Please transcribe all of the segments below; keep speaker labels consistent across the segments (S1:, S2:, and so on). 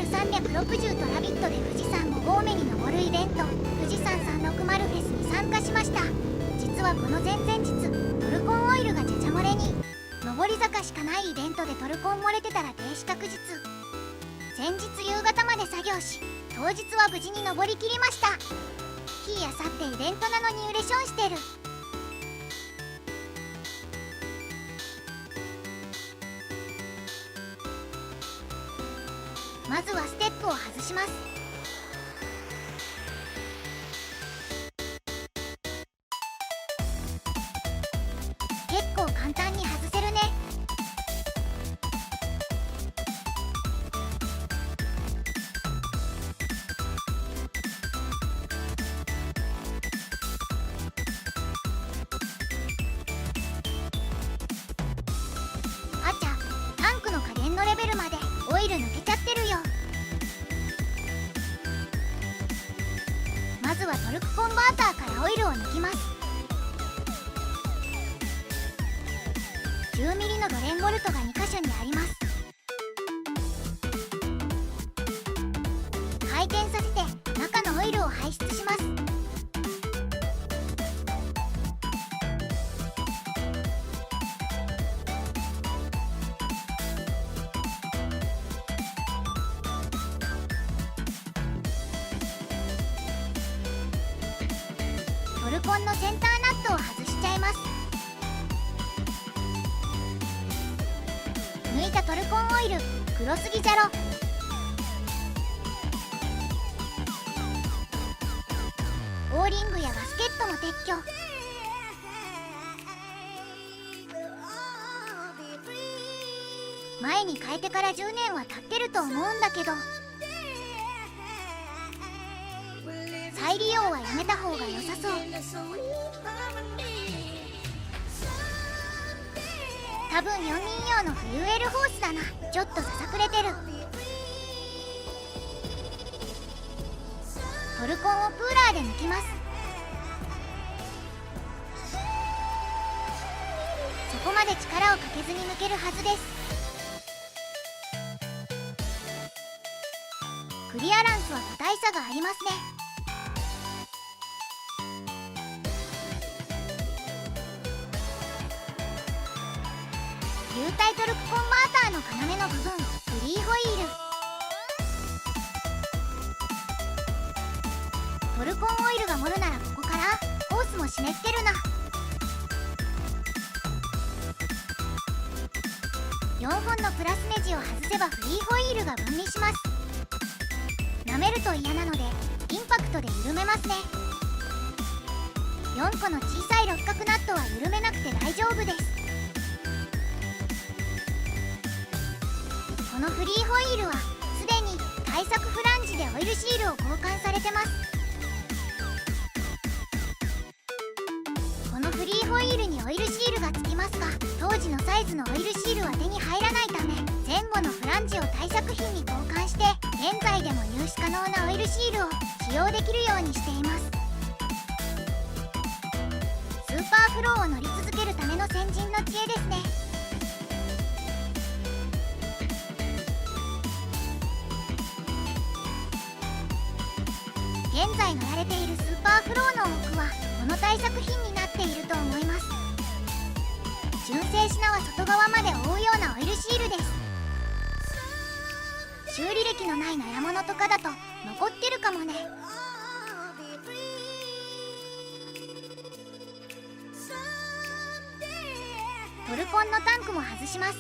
S1: R360 トラビットで富士山5合目に登るイベント、富士山360フェスに参加しました。実はこの前々日、トルコンオイルがちゃちゃ漏れに。上り坂しかないイベントでトルコン漏れてたら停止確実。前日夕方まで作業し、当日は無事に登りきりました。日あさってイベントなのにウレションしてる。まずはステップを外します。結構簡単に外せるね。あちゃ、タンクの加減のレベルまでオイル抜けちゃってるよ。まずはトルクコンバーターからオイルを抜きます。10ミリのドレンボルトが2箇所にあります。回転させて中のオイルを排出します。トルコンのセンターナットを外しちゃいます。抜いたトルコンオイル、黒すぎじゃろ。オーリングやガスケットも撤去。前に変えてから10年は経ってると思うんだけど、再利用はやめた方が良さそう。多分4人用の冬エルホースだな。ちょっとささくれてる。トルコンをプーラーで抜きます。そこまで力をかけずに抜けるはずです。クリアランスは個体差がありますね。流体トルクコンバーターの要の部分、フリーホイール。トルコンオイルが盛るならここから。ホースも湿ってるな。4本のプラスネジを外せばフリーホイールが分離します。舐めると嫌なのでインパクトで緩めますね。4個の小さい六角ナットは緩めなくて大丈夫です。このフリーホイールはすでに対策フランジでオイルシールを交換されてます。このフリーホイールにオイルシールがつきますが、当時のサイズのオイルシールは手に入らないため、前後のフランジを対策品に交換して、現在でも入手可能なオイルシールを使用できるようにしています。スーパーフローを乗り続けるための先人の知恵ですね。現在乗られているスーパーフローの多くはこの対策品になっていると思います。純正品は外側まで覆うようなオイルシールです。修理歴のない悩物とかだと残ってるかもね。トルコンのタンクも外します。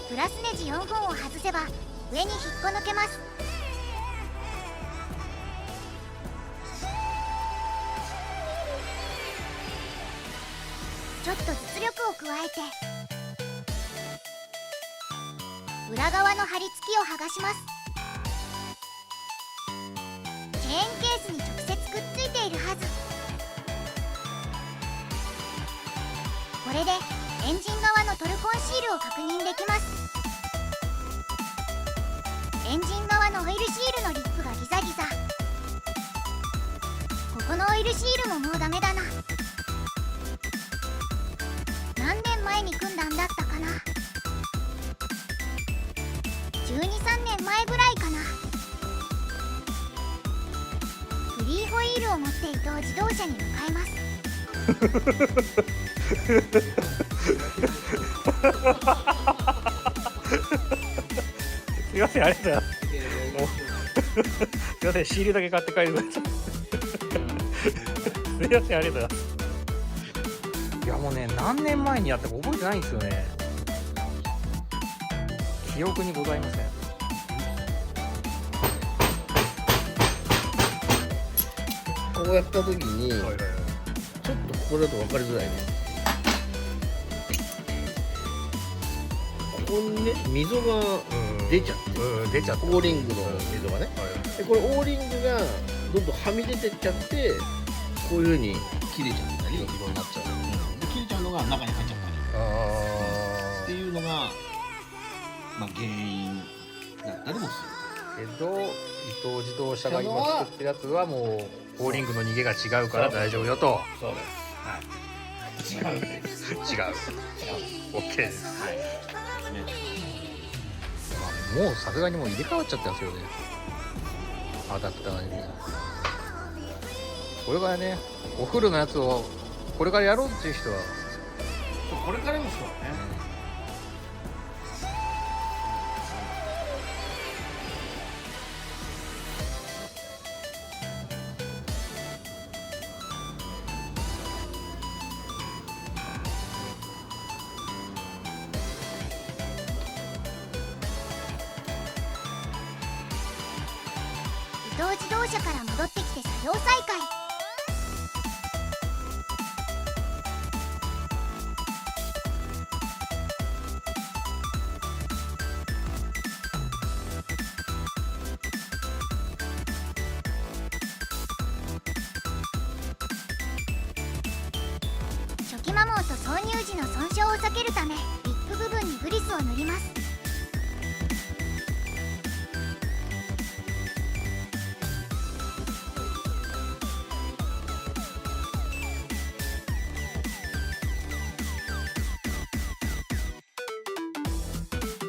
S1: プラスネジ4本を外せば上に引っこ抜けます。ちょっと実力を加えて裏側の貼り付きを剥がします。チェーンケースに直接くっついているはず。これでエンジン側のトルコンシールを確認できます。エンジン側のオイルシールのリップがギザギザ。このオイルシールももうダメだな。何年前に組んだんだったかな。12、13年前ぐらいかな。フリーホイールを持って伊東自動車に向かいます。
S2: すいません、ありがとうございます。もうすいません、シールだけ買って帰りました。すいません、ありがとうございます。いやもうね、何年前にやったか覚えてないんですよね。記憶にございません。
S3: こうやった時に、ちょっとここだと分かりづらいね。ここにね、溝が出ちゃって、
S2: 出ちゃった。
S3: オーリングの溝がね。でこれオーリングがどんどんはみ出てっちゃって、こういう風に切れちゃったり、色になっちゃう。で切れちゃうのが中に入っちゃったりっていうのが、まあ、原因だったりもする。
S2: けど伊東自動車が今作ってるやつはもうオーリングの逃げが違うから大丈夫よと。
S3: そうです。はい。違う。
S2: 違う。OK です。はい。もうさすがにもう入れ替わっちゃったんですよね。アダプターにね。これからね、お風呂のやつをこれからやろうっていう人は、
S3: これからの人はね。
S1: 伊東自動車から戻ってきて作業再開。初期摩耗と挿入時の損傷を避けるため、リップ部分にグリスを塗ります。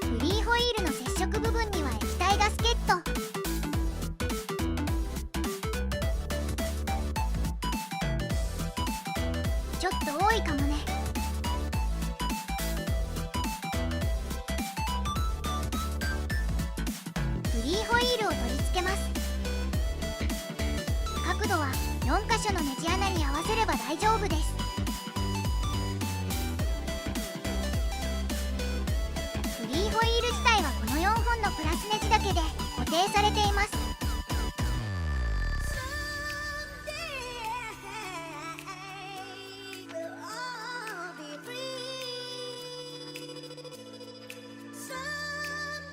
S1: フリーホイールの接触部分には液体ガスケット。ちょっと多いかもね。フリーホイールを取り付けます。角度は4箇所のネジ穴に合わせれば大丈夫です。フリーホイール自体はこの4本のプラスネジだけで固定されています。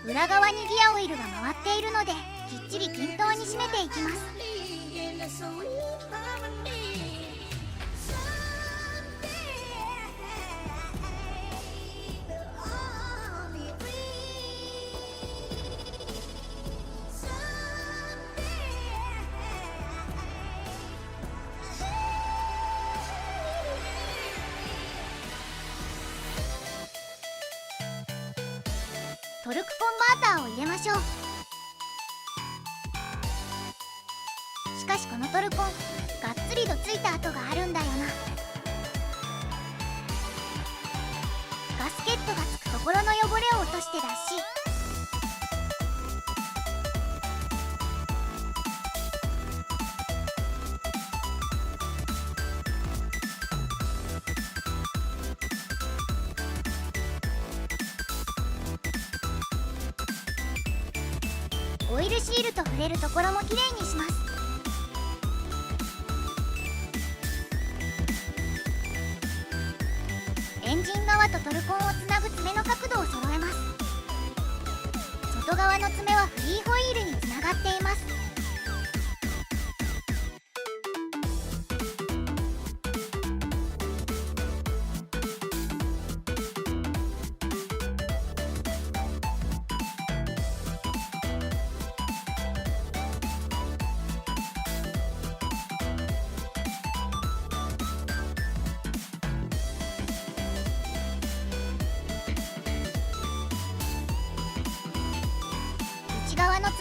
S1: 裏側にギアオイルが回っているので、きっちり均等に締めていきます。トルクコンバーターを入れましょう。しかしこのトルコン、がっつりとついた跡があるんだよな。ガスケットがつくところの汚れを落として脱脂。オイルシールと触れるところもきれいにします。エンジン側とトルコンをつなぐ爪の角度を揃えます。外側の爪はフリーホイールにつながっています。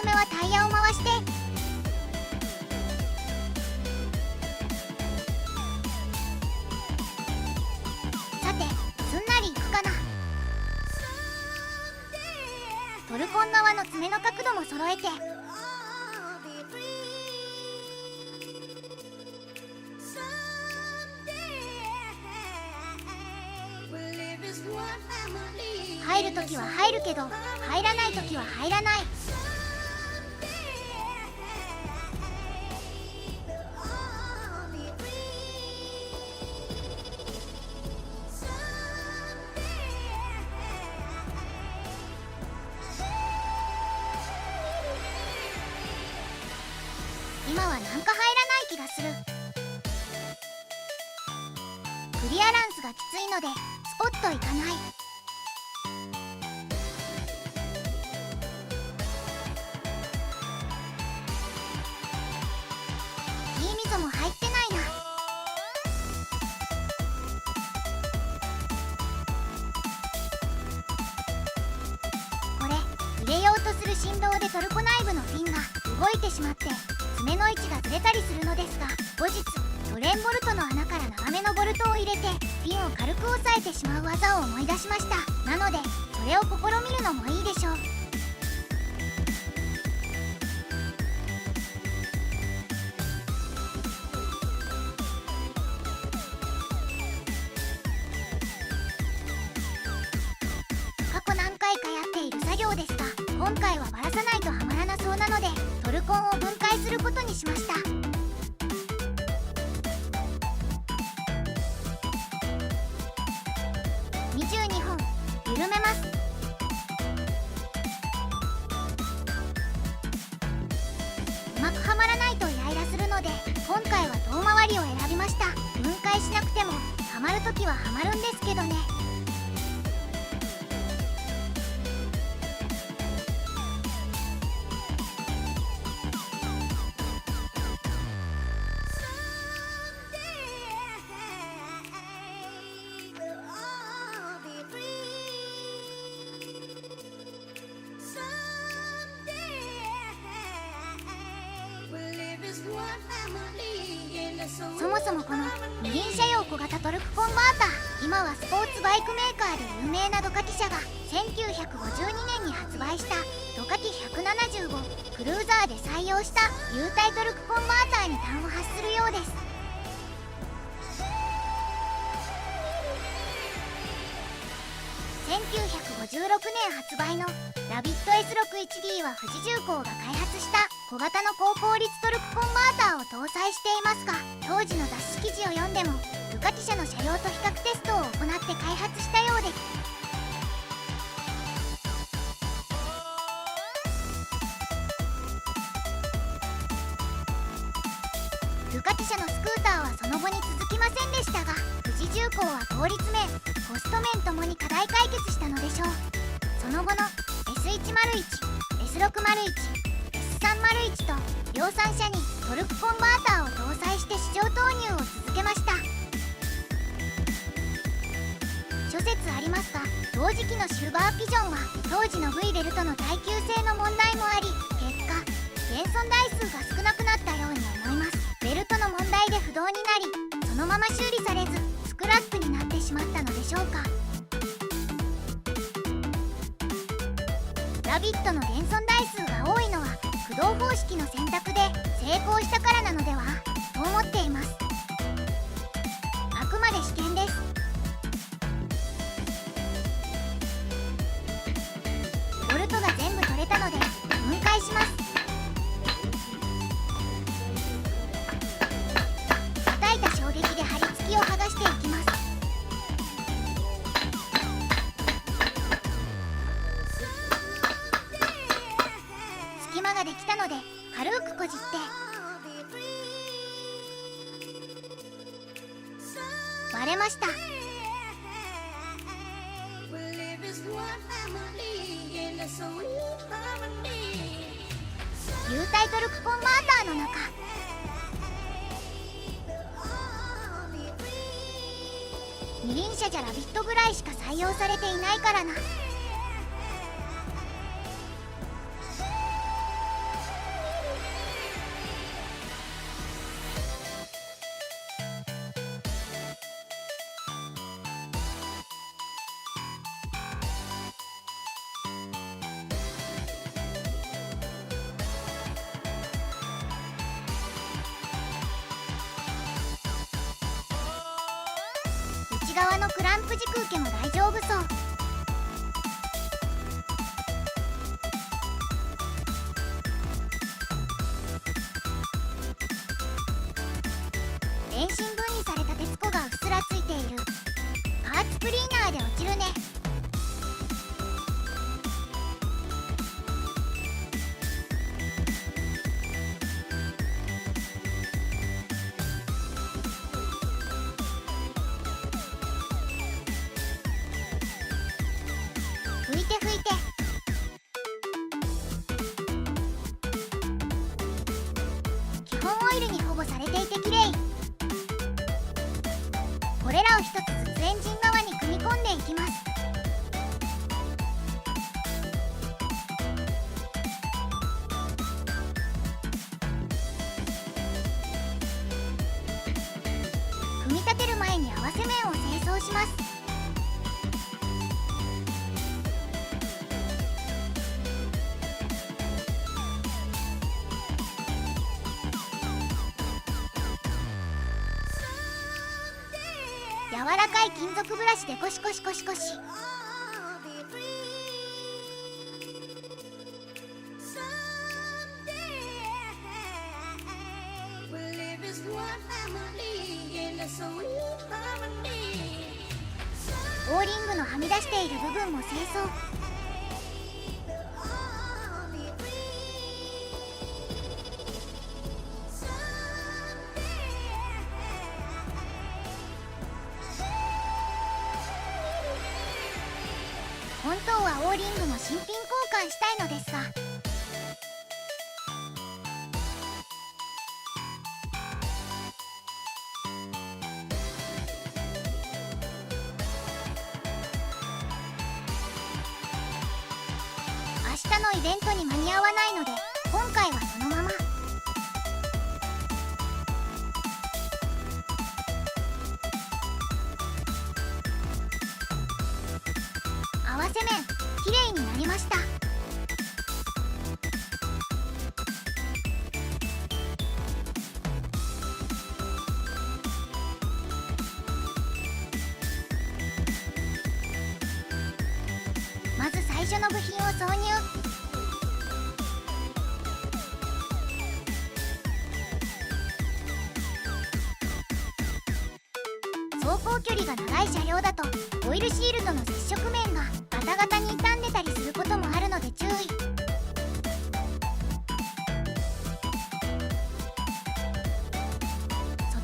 S1: つ目はタイヤを回して。さてすんなりいくかな。トルコン側の爪の角度も揃えて。入るときは入るけど入らないときは入らない。今はなんか入らない気がする。クリアランスがきついのでスポッといかない。いい溝も入ってないな。これ入れようとする振動でトルコ内部のフィンが動いてしまって爪の位置がずれたりするのですが、後日トレンボルトの穴から長めのボルトを入れてフィンを軽く押さえてしまう技を思い出しました。なのでそれを試みるのもいいでしょう。過去何回かやっている作業ですが、今回はバラさないとはまらなそうなのでトルコンを分解することにしました。22本緩めます。うまくはまらないとイライラするので今回は遠回りを選びました。分解しなくてもはまるときははまるんですけどね。そもそもこの二輪車用小型トルクコンバーター、今はスポーツバイクメーカーで有名なドカティ社が1952年に発売したドカティ175クルーザーで採用した有体トルクコンバーターに端を発するようです。1956年発売のラビット S61D は富士重工が開発した小型の高効率トルクコンバーターを搭載していますが、当時の雑誌記事を読んでもドカティ社の車両と比較テストを行って開発したようです。ドカティ社のスクーターはその後に続きませんでしたが、富士重工は効率面、コスト面ともに課題解決したのでしょう。その後の S101、S601、S301 と量産車にトルクコンバーターを搭載して市場投入を続けました。諸説ありますが、同時期のシルバーピジョンは当時の V ベルトの耐久性の問題もあり、結果現存台数が少なくなったように思います。ベルトの問題で不動になり、そのまま修理されずスクラップになってしまったのでしょうか。ラビットの現存台数が多いのは駆動方式の選択で成功したからなのではと思っています。あくまで試験です。ボルトが全部取れたので分解します。叩いた衝撃で貼り付きを剥がしていきます。隙間ができたので軽くこじって割れました。有体トルクコンバーターの中、二輪車じゃラビットぐらいしか採用されていないからな。内側のクランプ軸受けも大丈夫そう。遠心分離された鉄粉がうっすらついている。パーツクリーナーで落ちるね。拭いて拭いて。基本オイルに保護されていてきれい。これらを一つずつエンジン側に組み込んでいきます。組み立てる前に合わせ面を清掃します。柔らかい金属ブラシでゴシゴシゴシゴシ。オーリングのはみ出している部分も清掃。本当はオーリングも新品交換したいのですが、明日のイベントに間に合わないので今回はそのまま。合わせ面きれいになりました。まず最初の部品を挿入。走行距離が長い車両だとオイルシールドの接触面がガタガタに傷んでたりすることもあるので注意。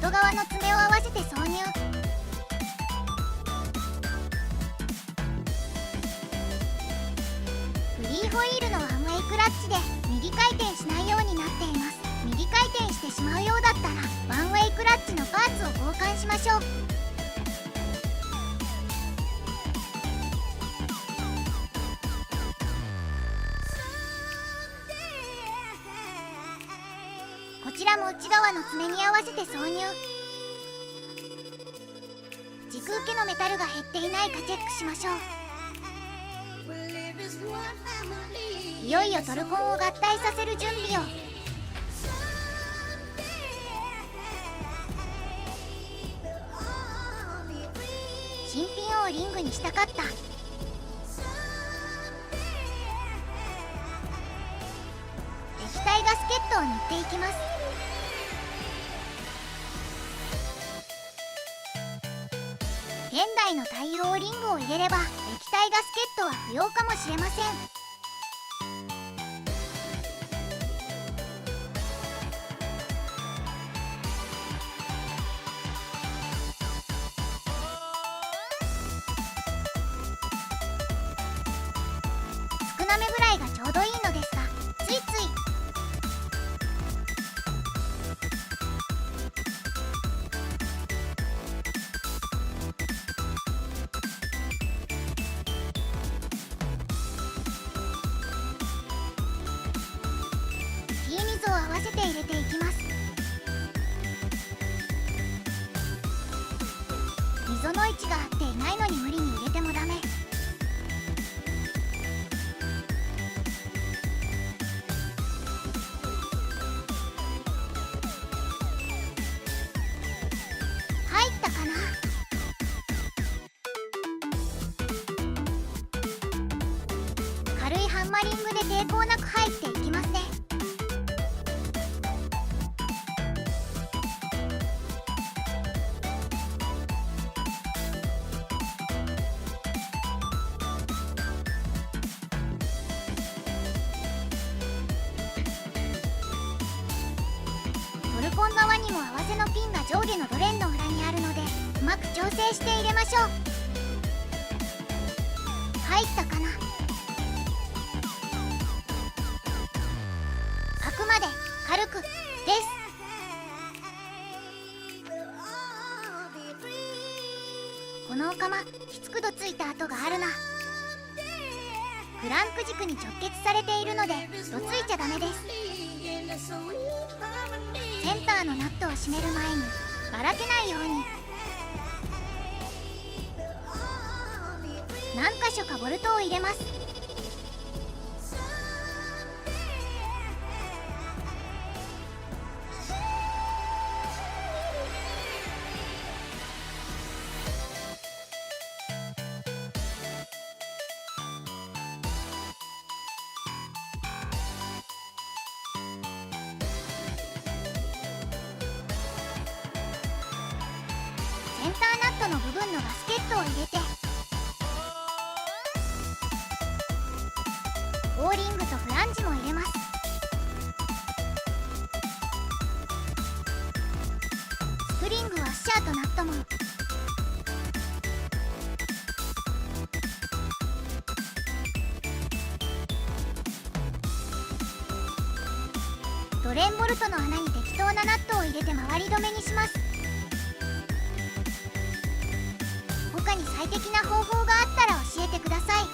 S1: 外側の爪を合わせて挿入。フリーホイールのワンウェイクラッチで右回転しないようになっています。右回転してしまうようだったらワンウェイクラッチのパーツを交換しましょう。こちらも内側の爪に合わせて挿入。軸受けのメタルが減っていないかチェックしましょう。いよいよトルコンを合体させる準備を。新品をリングにしたかった。液体ガスケットを塗っていきます。現代の対応リングを入れれば液体ガスケットは不要かもしれません。少なめぐらいがちょうどいいのですが、ついついT水を合わせて入れていきます。溝の位置が合っていないのに無理に入れてもダメ。入ったかな。軽いハンマリングで抵抗なく入っていきますね。トルコン側にも合わせのピンが上下のドレンの裏にあるので、うまく調整して入れましょう。入ったかな。あくまで軽くです。このお釜きつくどついた跡があるな。クランク軸に直結されているのでどついちゃダメです。センターのナットを締める前にばらけないように何箇所かボルトを入れます。センターナットの部分のガスケットを入れて、オーリングとフランジも入れます。スプリングワッシャーとナットもドレンボルトの穴に適当なナットを入れて回り止めにします。他に最適な方法があったら教えてください。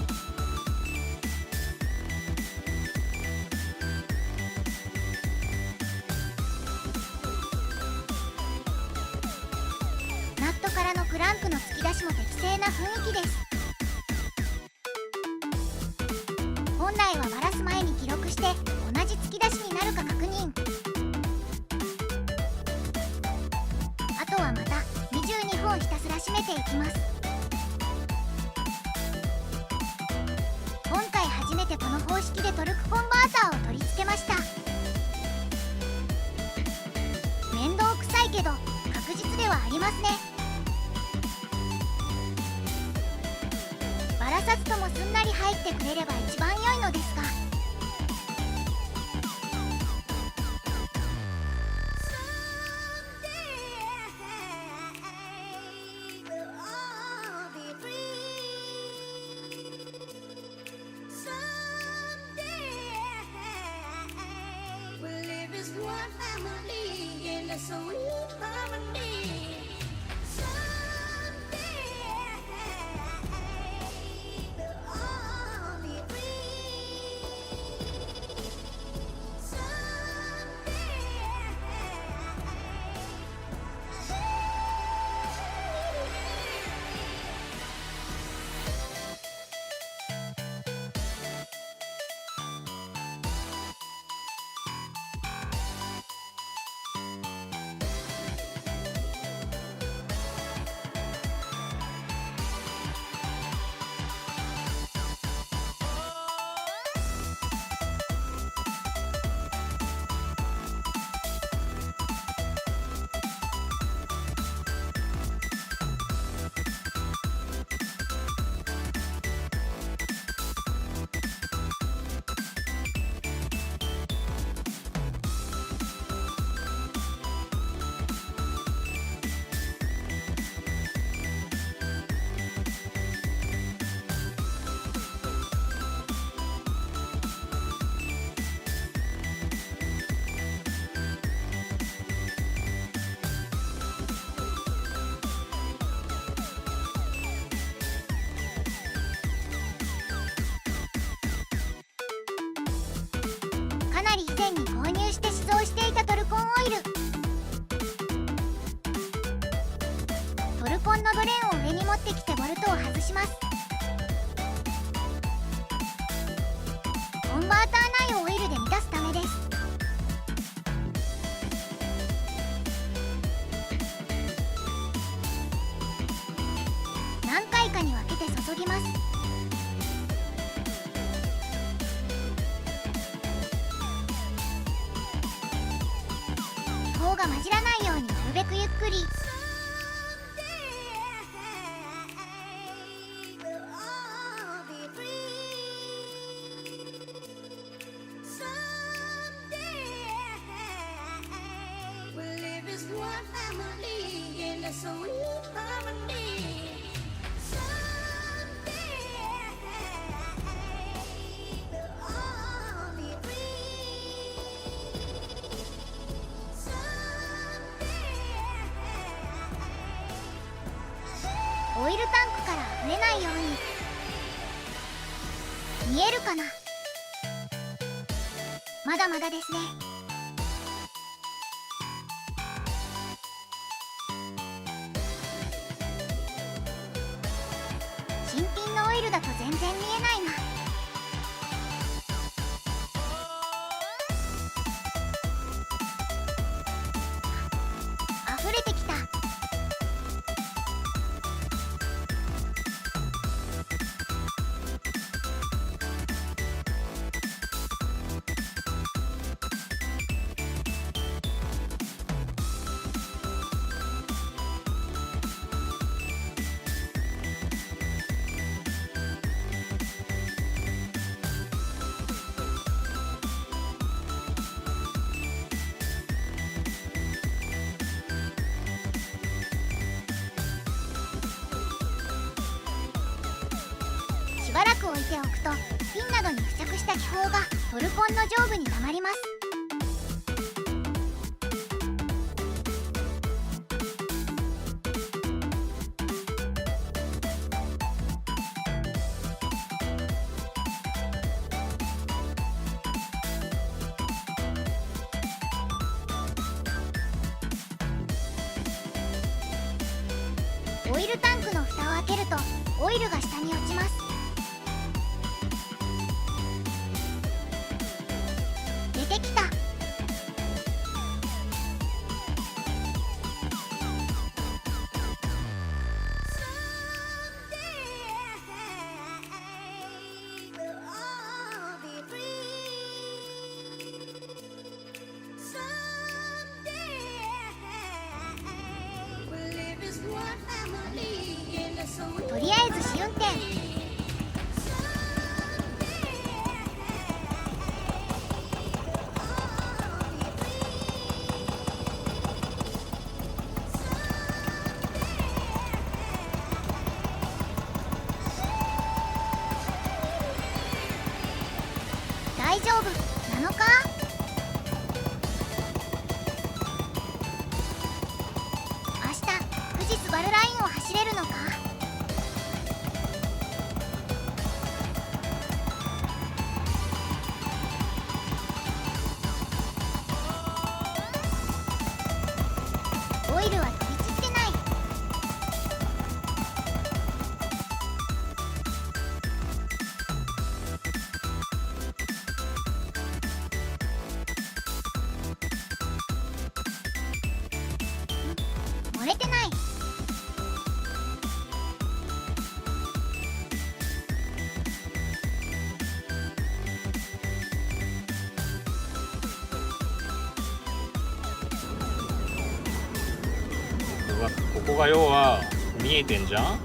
S1: ナットからのクランクの突き出しも適正な雰囲気です。本来はバラす前に記録して同じ突き出しになるか確認。あとはまた22本ひたすら締めていきます。今回初めてこの方式でトルクコンバーターを取り付けました。面倒くさいけど確実ではありますね。バラさずともすんなり入ってくれれば一番良いのですが、かなり以前に購入して試造していたトルコンオイル。トルコンのドレーンを上に持ってきてボルトを外します。コンバーター内をオイルで満たすためです。何回かに分けて注ぎます。泡が混じらないようになるべくゆっくり。オイルタンクから溢れないように。見えるかな。まだまだですね。新品のオイルだと全然見えないな。溢れてきた。しばらく置いておくとピンなどに付着した気泡がトルコンの上部にたまります。オイルタンクの蓋を開けるとオイルが下に落ちます。出てきた。とりあえず試運転。大丈夫なのか。明日富士スバルラインを走れるのか。オイルは飛び散ってない。漏れてない。
S2: ここが要は見えてんじゃん。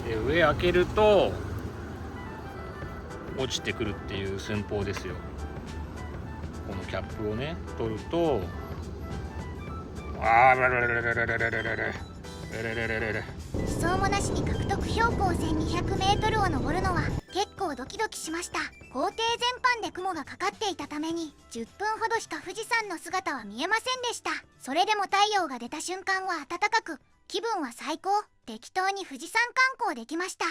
S2: で上開けると落ちてくるっていう寸法ですよ。このキャップをね取ると、あーれれれれれれれれれれれれれれ。
S1: 地層もなしに獲得標高 1200m を登るのは結構ドキドキしました。工程全般で雲がかかっていたために10分ほどしか富士山の姿は見えませんでした。それでも太陽が出た瞬間は暖かく、気分は最高。適当に富士山観光できました。